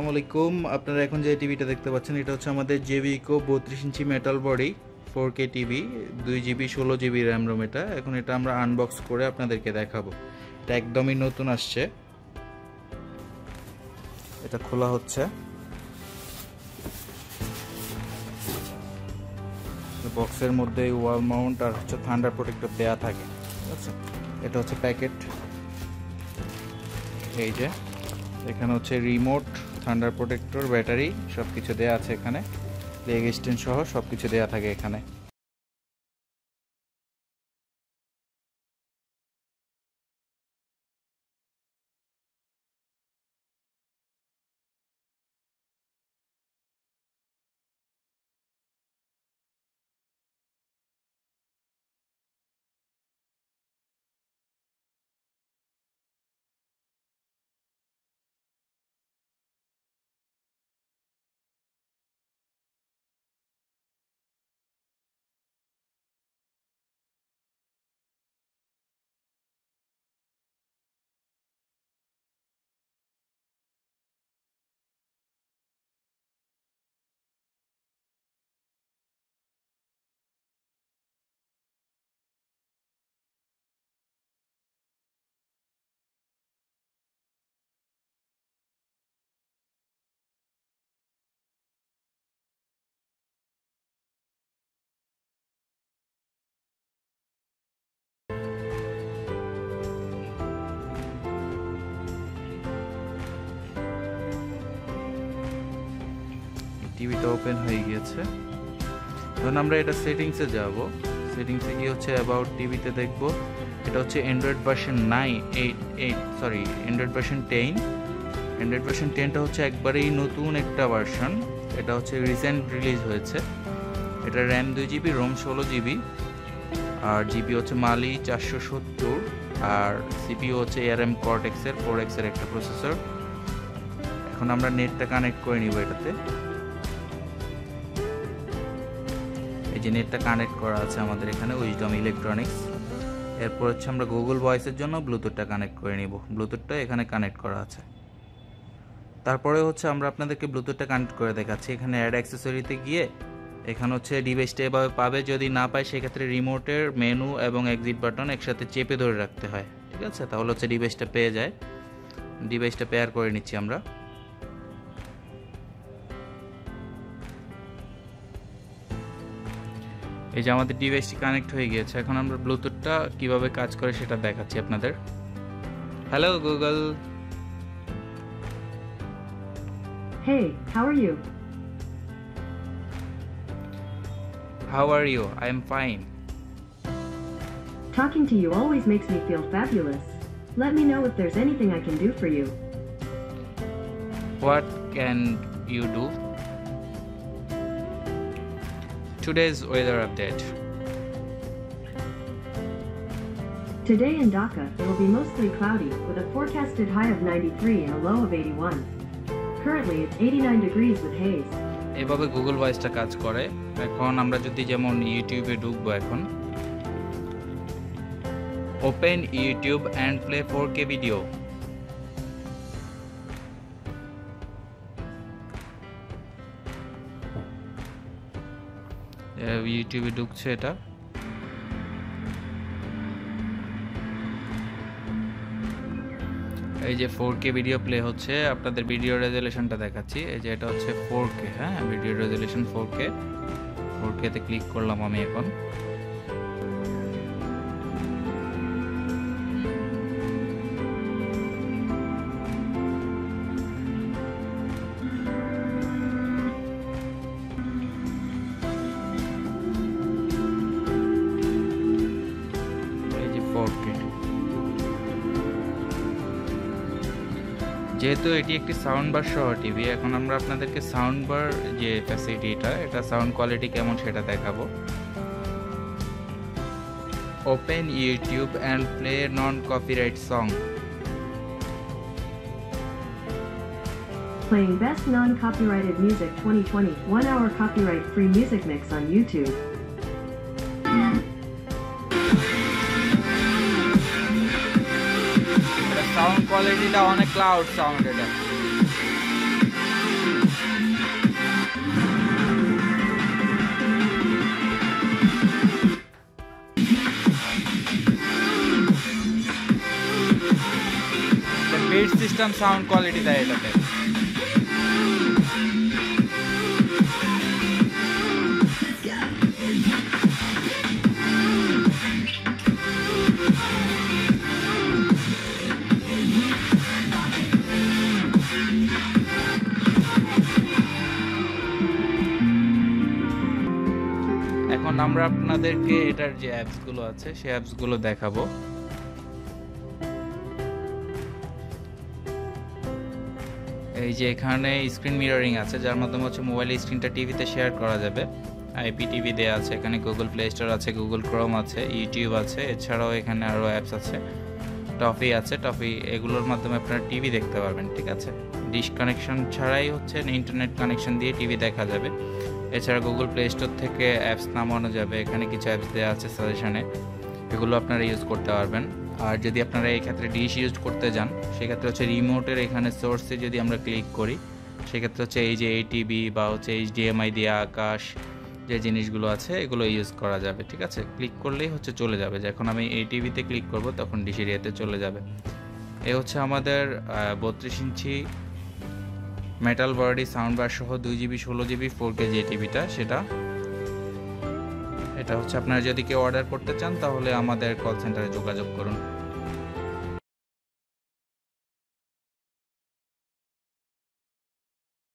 আসসালামু আলাইকুম। আপনারা এখন যে টিভিটা দেখতে পাচ্ছেন এটা হচ্ছে আমাদের JVCO 32 inch metal body 4K TV, 2GB 16GB RAM ROM. এখন এটা আমরা আনবক্স করে আপনাদেরকে দেখাবো। এটা একদমই নতুন আসছে। এটা খোলা হচ্ছে, বক্সের মধ্যে ওয়াল মাউন্ট আর হচ্ছে থান্ডার প্রোটেক্টর দেয়া থাকে। ঠিক আছে, এটা হচ্ছে প্যাকেট। এই যে এখানে হচ্ছে রিমোট, থান্ডার প্রোটেক্টর, ব্যাটারি সবকিছু দেয়া আছে এখানে, লেগ স্ট্যান্ড সহ সবকিছু দেয়া থাকে এখানে। টিভিটা ওপেন হয়ে গিয়েছে। এখন আমরা এটা সেটিংসে যাব। সেটিংসে গিয়ে হচ্ছে অ্যাবাউট টিভিতে দেখব। এটা হচ্ছে Android version 9 Android version 10। Android version 10টা হচ্ছে একবারেই নতুন একটা ভার্সন। এটা হচ্ছে রিসেন্ট রিলিজ হয়েছে। এটা র্যাম 2GB, রোম 16GB, আর জিবি হচ্ছে মালি 470, আর সিপিইউ হচ্ছে ARM Cortex-এর 4X এর একটা প্রসেসর। এখন আমরা নেটটা কানেক্ট করে নিব এটাতে। এই যে নেটটা কানেক্ট করা আছে আমাদের এখানে উইজডম ইলেকট্রনিক্স। এরপর হচ্ছে আমরা গুগল ভয়েসের জন্য ব্লুটুথটা কানেক্ট করে নিব। ব্লুটুথটা এখানে কানেক্ট করা আছে। তারপরে হচ্ছে আমরা আপনাদেরকে ব্লুটুথটা কানেক্ট করে দেখাচ্ছি। এখানে অ্যাড অ্যাক্সেসরিতে গিয়ে এখানে হচ্ছে ডিভাইসটা এভাবে পাবে। যদি না পায় সেক্ষেত্রে রিমোটের মেনু এবং এক্সিট বাটন একসাথে চেপে ধরে রাখতে হয়। ঠিক আছে, তাহলে হচ্ছে ডিভাইসটা পেয়ে যায়। ডিভাইসটা পেয়ার করে নিচ্ছি আমরা। এই যে আমাদের ডিভাইসটি কানেক্ট হয়ে গিয়েছে। এখন আমরা ব্লুটুথটা কিভাবে কাজ করে সেটা দেখাচ্ছি আপনাদের। Hello Google. Hey, how are you? How are you? I am fine. Talking to you always makes me feel fabulous. Let me know if there's anything I can do for you. What can you do? Today's weather update. Today in Dhaka, it will be mostly cloudy, with a forecasted high of 93 and a low of 81. Currently, it's 89 degrees with haze. এভাবে Google ভয়েসটা কাজ করে। এখন আমরা যদি যেমন ইউটিউবে ঢুকবো, এখন open YouTube and play 4K video. ইউটিউবে ঢুকছে এটা। এই যে 4K ভিডিও প্লে হচ্ছে। আপনাদের ভিডিও রেজুলেশনটা দেখাচ্ছি। এই যে এটা হচ্ছে 4K। হ্যাঁ, ভিডিও রেজুলেশন 4K। 4K তে ক্লিক করলাম আমি এখন। এই যে 4K। যেহেতু এটি একটি সাউন্ড বার সহ টিভি, এখন আমরা আপনাদেরকে সাউন্ড বার যে ফ্যাসিলিটিটা, এটা সাউন্ড কোয়ালিটি কেমন সেটা দেখাবো। Open YouTube and play non copyright song. Playing best non-copyrighted music 2020, 1 hour copyright-free music mix on YouTube. Sound কোয়ালিটিটা অনেক ক্লাউড সাউন্ড। এটা বিট সিস্টেম সাউন্ড কোয়ালিটি দেয় এটাতে। এখন আমরা আপনাদেরকে এটার যে অ্যাপসগুলো আছে সেই অ্যাপসগুলো দেখাবো। এই যে এখানে স্ক্রিন মিররিং আছে, যার মাধ্যমে হচ্ছে মোবাইলের স্ক্রিনটা টিভিতে শেয়ার করা যাবে। আইপিটিভি দেওয়া আছে, এখানে গুগল প্লে স্টোর আছে, গুগল ক্রোম আছে, ইউটিউব আছে, এছাড়াও এখানে আরও অ্যাপস আছে, টফি আছে, টফি এগুলোর মাধ্যমে আপনারা টিভি দেখতে পারবেন। ঠিক আছে, ডিশ কানেকশন ছাড়াই হচ্ছে ইন্টারনেট কানেকশন দিয়ে টিভি দেখা যাবে। এছাড়া গুগল প্লে স্টোর থেকে অ্যাপস নামানো যাবে, এখানে কিছু অ্যাপস দেওয়া আছে সাজেশনে, এগুলো আপনারা ইউজ করতে পারবেন। আর যদি আপনারা এই ক্ষেত্রে ডিশ ইউজ করতে যান সেক্ষেত্রে হচ্ছে রিমোটের এখানে সোর্সে যদি আমরা ক্লিক করি সেক্ষেত্রে হচ্ছে এই যে এটিভি বা হচ্ছে HDMI দিয়ে আকাশ যে জিনিসগুলো আছে এগুলো ইউজ করা যাবে। ঠিক আছে, ক্লিক করলেই হচ্ছে চলে যাবে। যখন আমি এটিভিতে ক্লিক করব তখন ডিশ এরিয়াতে চলে যাবে। এ হচ্ছে আমাদের 32 inch metal body sound bar সহ 2GB 16GB 4K যে টিভিটা সেটা। এটা হচ্ছে আপনারা যদি কেউ অর্ডার করতে চান তাহলে আমাদের কল সেন্টারে যোগাযোগ করুন।